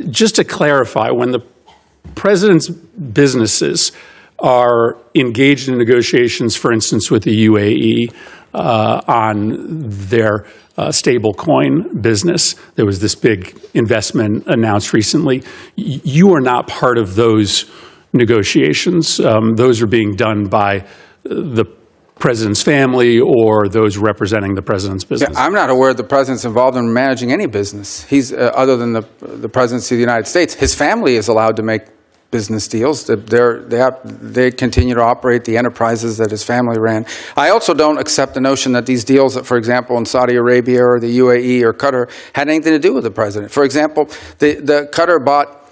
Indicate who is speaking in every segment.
Speaker 1: Just to clarify, when the president's businesses are engaged in negotiations, for instance, with the UAE on their stablecoin business, there was this big investment announced recently. You are not part of those negotiations. Those are being done by the president's family or those representing the president's business.
Speaker 2: Yeah, I'm not aware the president's involved in managing any business. He's other than the presidency of the United States. His family is allowed to make business deals. They continue to operate the enterprises that his family ran. I also don't accept the notion that these deals, for example, in Saudi Arabia or the UAE or Qatar, had anything to do with the president. For example, the Qatar bought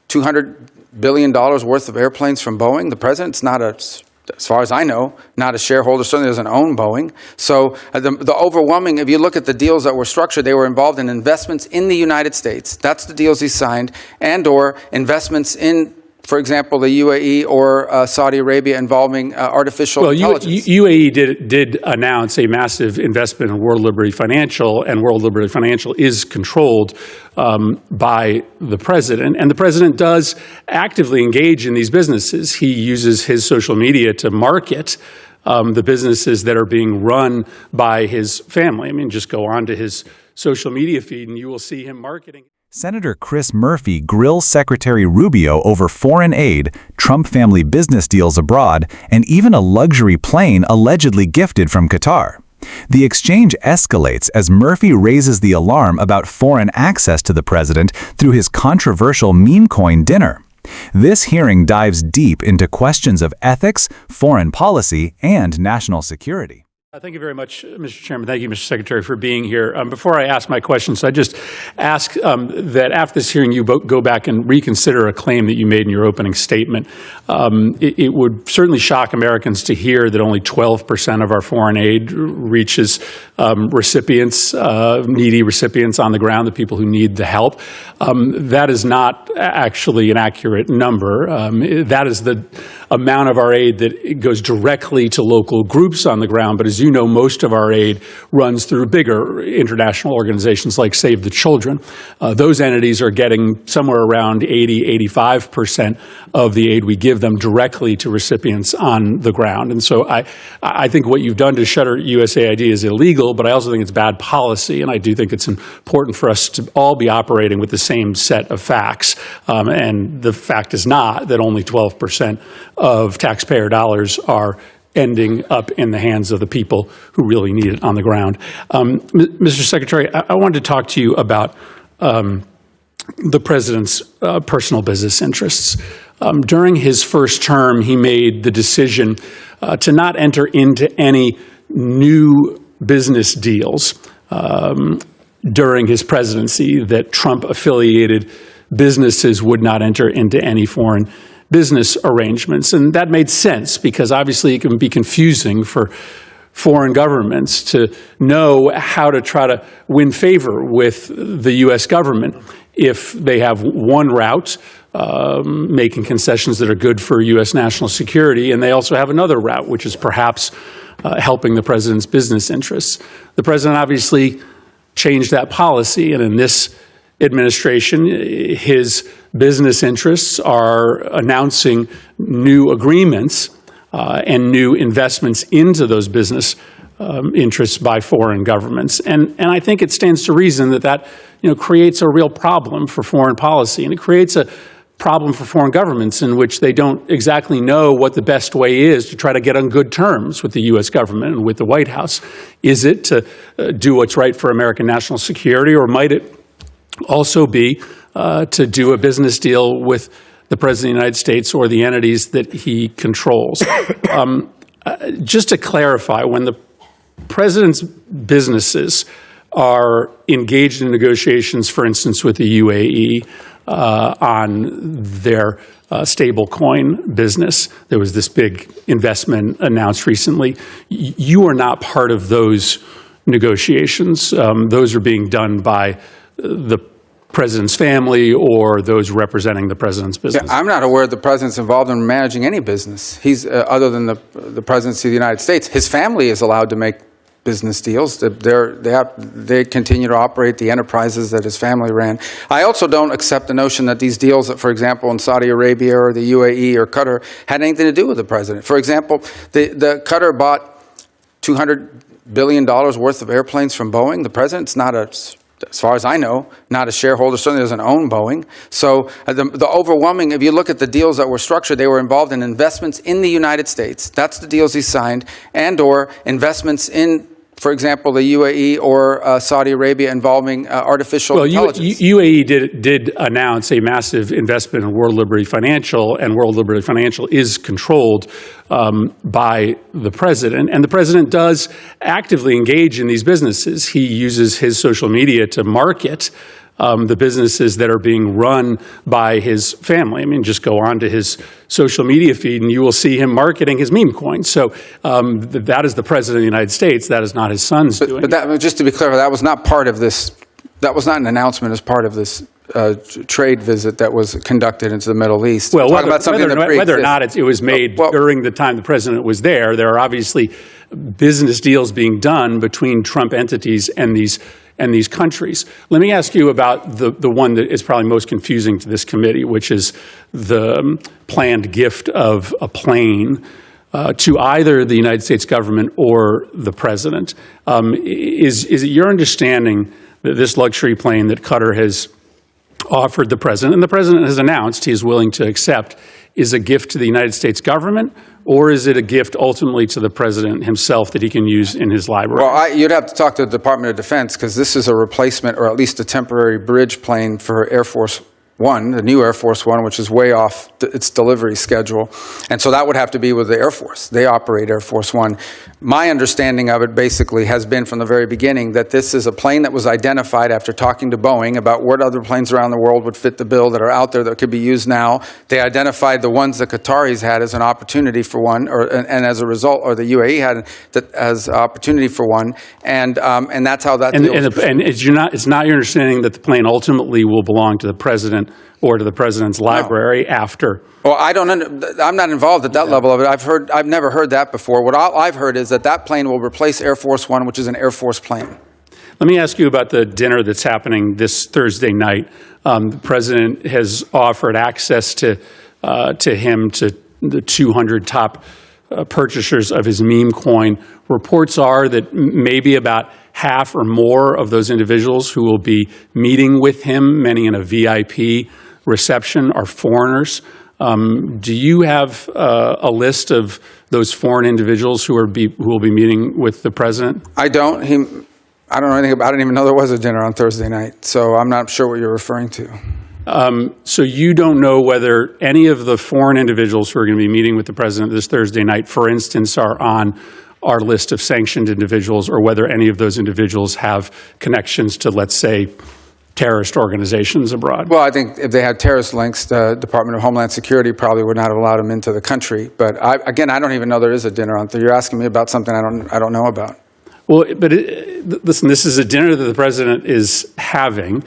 Speaker 2: $200 billion worth of airplanes from Boeing. The president's not as far as I know, not a shareholder, certainly doesn't own Boeing. So the overwhelming, if you look at the deals that were structured, they were involved in investments in the United States. That's the deals he signed, and or investments in, for example, the UAE or Saudi Arabia involving artificial intelligence.
Speaker 1: UAE did announce a massive investment in World Liberty Financial, and World Liberty Financial is controlled by the president. And the president does actively engage in these businesses. He uses his social media to market the businesses that are being run by his family. I mean, just go on to his social media feed and you will see him marketing.
Speaker 3: Senator Chris Murphy grills Secretary Rubio over foreign aid, Trump family business deals abroad, and even a luxury plane allegedly gifted from Qatar. The exchange escalates as Murphy raises the alarm about foreign access to the president through his controversial meme coin dinner. This hearing dives deep into questions of ethics, foreign policy, and national security.
Speaker 1: Thank you very much, Mr. Chairman. Thank you, Mr. Secretary, for being here. Before I ask my questions, I just ask that after this hearing, you go back and reconsider a claim that you made in your opening statement. It would certainly shock Americans to hear that only 12% of our foreign aid reaches recipients, needy recipients on the ground, the people who need the help. That is not actually an accurate number. That is the amount of our aid that goes directly to local groups on the ground. But as you know, most of our aid runs through bigger international organizations like Save the Children. Those entities are getting somewhere around 80–85% of the aid we give them directly to recipients on the ground. And so I think what you've done to shutter USAID is illegal, but I also think it's bad policy. And I do think it's important for us to all be operating with the same set of facts. And the fact is not that only 12% of taxpayer dollars are ending up in the hands of the people who really need it on the ground. Mr. Secretary, I wanted to talk to you about the president's personal business interests. During his first term, he made the decision to not enter into any new business deals during his presidency, that Trump-affiliated businesses would not enter into any foreign business arrangements. And that made sense because obviously it can be confusing for foreign governments to know how to try to win favor with the U.S. government if they have one route, making concessions that are good for U.S. national security, and they also have another route, which is perhaps helping the president's business interests. The president obviously changed that policy, and in this administration, his business interests are announcing new agreements and new investments into those business interests by foreign governments. And I think it stands to reason that creates a real problem for foreign policy, and it creates a problem for foreign governments in which they don't exactly know what the best way is to try to get on good terms with the U.S. government and with the White House. Is it to do what's right for American national security, or might it also be to do a business deal with the President of the United States or the entities that he controls? Just to clarify, when the President's businesses are engaged in negotiations, for instance, with the UAE on their stablecoin business, there was this big investment announced recently. You are not part of those negotiations. Those are being done by the president's family or those representing the president's business.
Speaker 2: Yeah, I'm not aware the president's involved in managing any business. He's other than the presidency of the United States. His family is allowed to make business deals. They continue to operate the enterprises that his family ran. I also don't accept the notion that these deals, that, for example, in Saudi Arabia or the UAE or Qatar, had anything to do with the president. For example, the Qatar bought $200 billion worth of airplanes from Boeing. The president's not as far as I know, not a shareholder, certainly doesn't own Boeing. So the overwhelming, if you look at the deals that were structured, they were involved in investments in the United States. That's the deals he signed, and or investments in, for example, the UAE or Saudi Arabia involving artificial intelligence.
Speaker 1: UAE did announce a massive investment in World Liberty Financial, and World Liberty Financial is controlled by the president. And the president does actively engage in these businesses. He uses his social media to market the businesses that are being run by his family. I mean, just go on to his social media feed and you will see him marketing his meme coins. So that is the president of the United States. That is not his son's doing.
Speaker 2: But that, just to be clear, that was not part of this. That was not an announcement as part of this trade visit that was conducted into the Middle East.
Speaker 1: Well, whether or not it was made during the time the president was there are obviously business deals being done between Trump entities and these countries. Let me ask you about the one that is probably most confusing to this committee, which is the planned gift of a plane to either the United States government or the president. Is it your understanding that this luxury plane that Qatar has offered the president, and the president has announced he is willing to accept, is a gift to the United States government, or is it a gift ultimately to the president himself that he can use in his library?
Speaker 2: Well, you'd have to talk to the Department of Defense, because this is a replacement or at least a temporary bridge plane for Air Force One, the new Air Force One, which is way off its delivery schedule. And so that would have to be with the Air Force. They operate Air Force One. My understanding of it basically has been from the very beginning that this is a plane that was identified after talking to Boeing about what other planes around the world would fit the bill that are out there that could be used now. They identified the ones the Qataris had as an opportunity for one, and as a result, or the UAE had that as opportunity for one, and that's how that deal was.
Speaker 1: And it's not your understanding that the plane ultimately will belong to the president or to the president's library after?
Speaker 2: Well, I'm not involved at that level of it. I've never heard that before. What I've heard is that plane will replace Air Force One, which is an Air Force plane.
Speaker 1: Let me ask you about the dinner that's happening this Thursday night. The president has offered access to him to the 200 top purchasers of his meme coin. Reports are that maybe about half or more of those individuals who will be meeting with him, many in a VIP reception, are foreigners. Do you have a list of those foreign individuals who will be meeting with the president?
Speaker 2: I don't. I don't know anything about it. I didn't even know there was a dinner on Thursday night, so I'm not sure what you're referring to.
Speaker 1: So you don't know whether any of the foreign individuals who are going to be meeting with the president this Thursday night, for instance, are on our list of sanctioned individuals, or whether any of those individuals have connections to, let's say, terrorist organizations abroad?
Speaker 2: Well, I think if they had terrorist links, the Department of Homeland Security probably would not have allowed them into the country. But I don't even know there is a dinner on Thursday. You're asking me about something I don't know about.
Speaker 1: Well, but listen, this is a dinner that the president is having.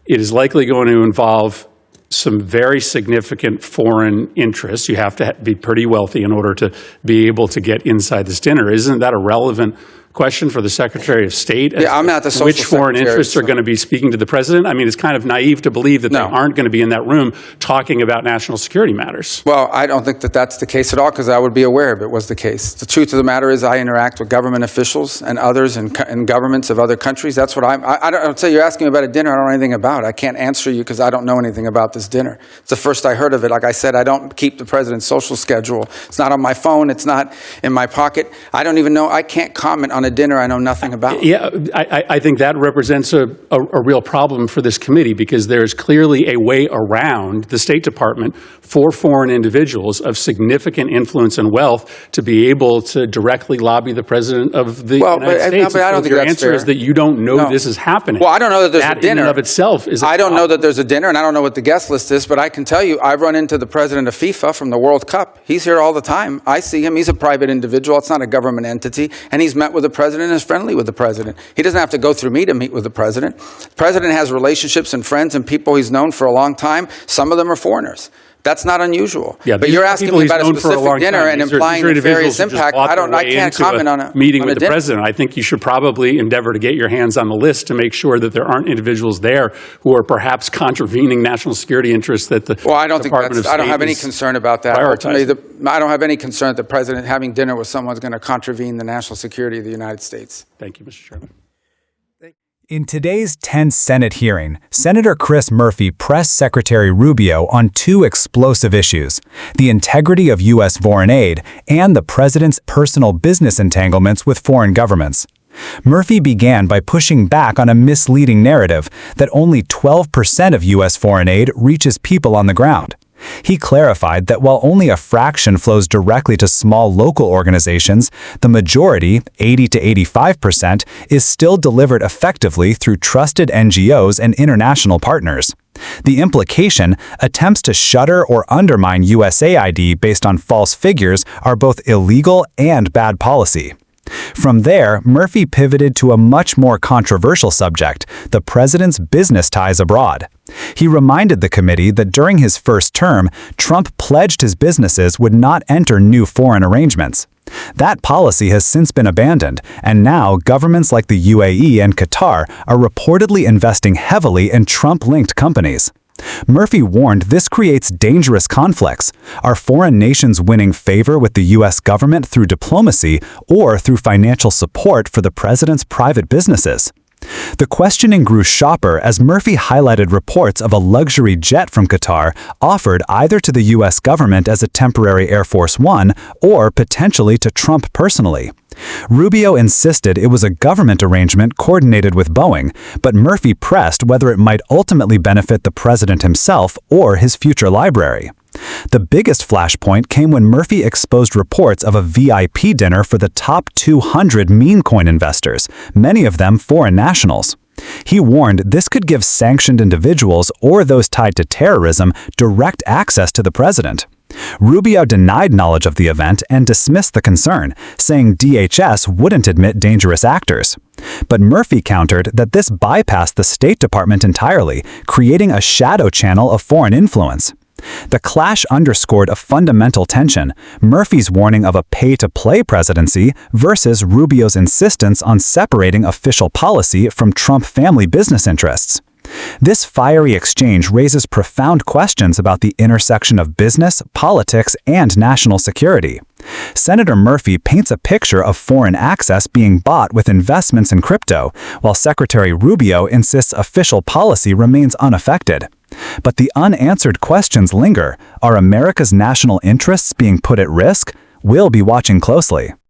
Speaker 1: It is likely going to involve some very significant foreign interests. You have to be pretty wealthy in order to be able to get inside this dinner. Isn't that a relevant question for the Secretary of State?
Speaker 2: Yeah, I'm not the social
Speaker 1: Which foreign
Speaker 2: secretary,
Speaker 1: interests are going to be speaking to the president? I mean, it's kind of naive to believe that they aren't going to be in that room talking about national security matters.
Speaker 2: Well, I don't think that that's the case at all, because I would be aware if it was the case. The truth of the matter is I interact with government officials and others in governments of other countries. That's what I'll tell you, you're asking me about a dinner I don't know anything about. I can't answer you because I don't know anything about this dinner. It's the first I heard of it. Like I said, I don't keep the president's social schedule. It's not on my phone. It's not in my pocket. I don't even know. I can't comment on a dinner I know nothing about.
Speaker 1: Yeah, I think that represents a real problem for this committee, because there's clearly a way around the State Department for foreign individuals of significant influence and wealth to be able to directly lobby the president of the United States.
Speaker 2: But I don't think
Speaker 1: your
Speaker 2: that's
Speaker 1: answer
Speaker 2: fair.
Speaker 1: is that you don't know this is happening.
Speaker 2: Well, I don't know that there's a dinner.
Speaker 1: That in and of itself is
Speaker 2: I don't know that there's a dinner, and I don't know what the guest list is, but I can tell you I've run into the president of FIFA from the World Cup. He's here all the time. I see him. He's a private individual. It's not a government entity, and he's met with the president and is friendly with the president. He doesn't have to go through me to meet with the president. The president has relationships and friends and people he's known for a long time. Some of them are foreigners. That's not unusual.
Speaker 1: Yeah,
Speaker 2: but
Speaker 1: these
Speaker 2: you're
Speaker 1: are
Speaker 2: asking
Speaker 1: people
Speaker 2: me
Speaker 1: he's
Speaker 2: about a
Speaker 1: known for
Speaker 2: specific
Speaker 1: long
Speaker 2: dinner
Speaker 1: time.
Speaker 2: and
Speaker 1: These are
Speaker 2: implying
Speaker 1: individuals
Speaker 2: nefarious
Speaker 1: who just
Speaker 2: impact.
Speaker 1: bought
Speaker 2: I
Speaker 1: their way
Speaker 2: can't
Speaker 1: into
Speaker 2: comment on a
Speaker 1: meeting
Speaker 2: on
Speaker 1: with
Speaker 2: a
Speaker 1: the
Speaker 2: dinner.
Speaker 1: president. I think you should probably endeavor to get your hands on the list to make sure that there aren't individuals there who are perhaps contravening national security interests that the
Speaker 2: Well, I don't think
Speaker 1: Department of
Speaker 2: I don't
Speaker 1: State
Speaker 2: have any
Speaker 1: is
Speaker 2: concern about that.
Speaker 1: prioritizing.
Speaker 2: Ultimately, I don't have any concern that the president having dinner with someone is going to contravene the national security of the United States.
Speaker 1: Thank you, Mr. Chairman.
Speaker 3: In today's tense Senate hearing, Senator Chris Murphy pressed Secretary Rubio on two explosive issues: the integrity of U.S. foreign aid and the president's personal business entanglements with foreign governments. Murphy began by pushing back on a misleading narrative that only 12% of U.S. foreign aid reaches people on the ground. He clarified that while only a fraction flows directly to small local organizations, the majority, 80 to 85%, is still delivered effectively through trusted NGOs and international partners. The implication, attempts to shutter or undermine USAID based on false figures, are both illegal and bad policy. From there, Murphy pivoted to a much more controversial subject: the president's business ties abroad. He reminded the committee that during his first term, Trump pledged his businesses would not enter new foreign arrangements. That policy has since been abandoned, and now governments like the UAE and Qatar are reportedly investing heavily in Trump-linked companies. Murphy warned this creates dangerous conflicts. Are foreign nations winning favor with the U.S. government through diplomacy or through financial support for the president's private businesses? The questioning grew sharper as Murphy highlighted reports of a luxury jet from Qatar offered either to the U.S. government as a temporary Air Force One or potentially to Trump personally. Rubio insisted it was a government arrangement coordinated with Boeing, but Murphy pressed whether it might ultimately benefit the president himself or his future library. The biggest flashpoint came when Murphy exposed reports of a VIP dinner for the top 200 meme coin investors, many of them foreign nationals. He warned this could give sanctioned individuals or those tied to terrorism direct access to the president. Rubio denied knowledge of the event and dismissed the concern, saying DHS wouldn't admit dangerous actors. But Murphy countered that this bypassed the State Department entirely, creating a shadow channel of foreign influence. The clash underscored a fundamental tension: Murphy's warning of a pay-to-play presidency versus Rubio's insistence on separating official policy from Trump family business interests. This fiery exchange raises profound questions about the intersection of business, politics, and national security. Senator Murphy paints a picture of foreign access being bought with investments in crypto, while Secretary Rubio insists official policy remains unaffected. But the unanswered questions linger. Are America's national interests being put at risk? We'll be watching closely.